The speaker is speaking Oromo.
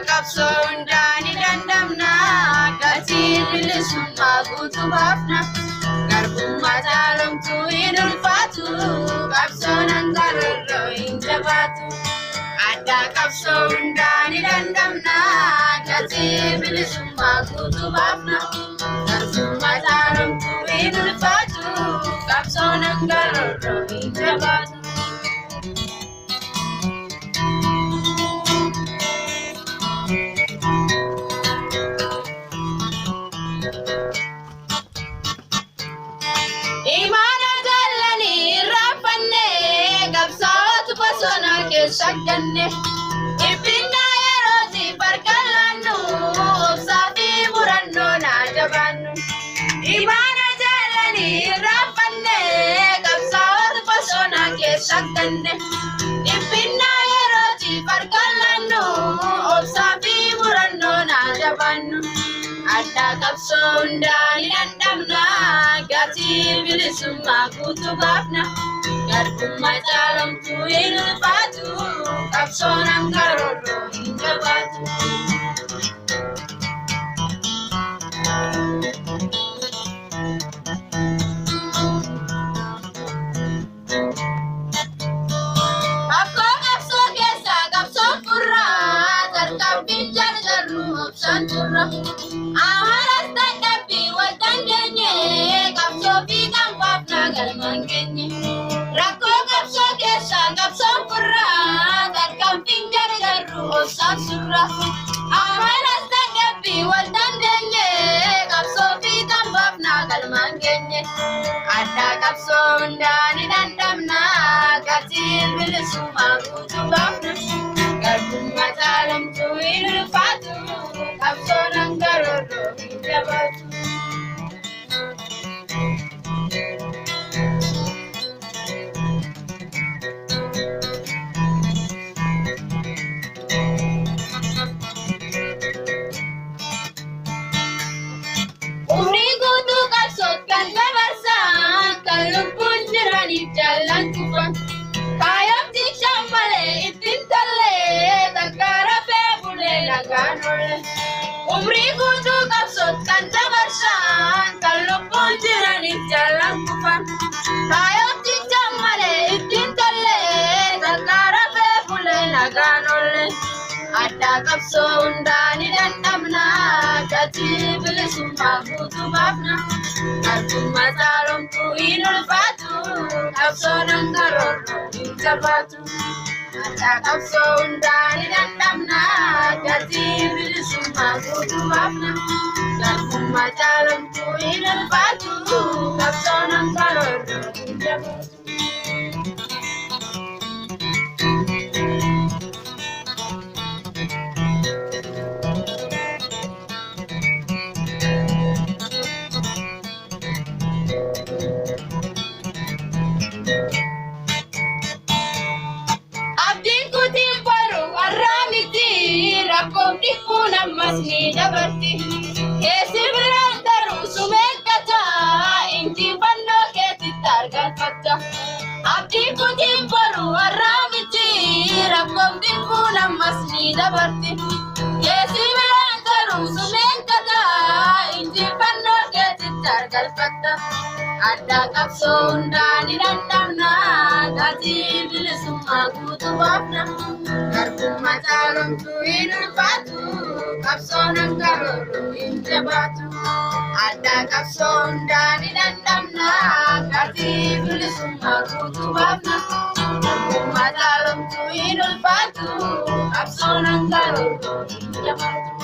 Kapsondani dandamna katir bilisumma gutu bafna garbumma talum tu idul fatu kapsonan garro injabatu ada kapsondani dandamna katir bilisumma gutu bafna garbumma talum tu idul fatu kapsonan garro injabatu. Shagganne ibinna yeroti barkallannu obsafi muranno na jabannu imana jalani rafanne kapsaat pasona ke shagganne ibinna yeroti barkallannu obsafi muranno na jabannu adda kapsondani dandamna gati bilisumma kutu bafna garbumma jalam tu ilfatu kapsonan garoro injabatu Aku kapso kesa kapso pura tarkam pinjar jaru opsan pura amaras takapi watangenye kapso bidang papna galmangenye Rako kapso kesa kapso pura tarkam pinjar jaru opsan pura amaras takapi watangenye kapso bidang papna galmangenye ada kapso ndani dandamna katir bilisuma kutu bafna garbumma talam tu ilfatu kapso nangaroro injabatu Umri kutu kapsot kan kabarsan kalumpun jirani jalan kufan kayam tiksham male itin talle takara pe bule laganole Umri kutu kapsot kan kabarsan kalumpun jirani jalan kufan kayam tiksham male itin talle takara pe bule laganole Ada kapso undani dandamna kati bilisumma kutu bafna garbumma talum tu idul fatu kapso nangaroro injabatu Ada kapso undani dandamna kati bilisumma kutu bafna garbumma talum tu idul fatu kapso nangaroro injabatu Rakom di punam masni dabarti Kesi berantaru sumekata Inti bando keti targal patta Abdi kutim paru aramiti Rakom di punam masni dabarti Kesi berantaru sumekata Inti bando keti targal patta Ada kapso undani dandamna Gati bilisumma kutu bafna Garbumma talum tu idul fatu kapso nangaroro injabatu Ada kapso undani dandamna Gati bilisumma kutu bafna Garbumma talum tu idul fatu kapso nangaroro injabatu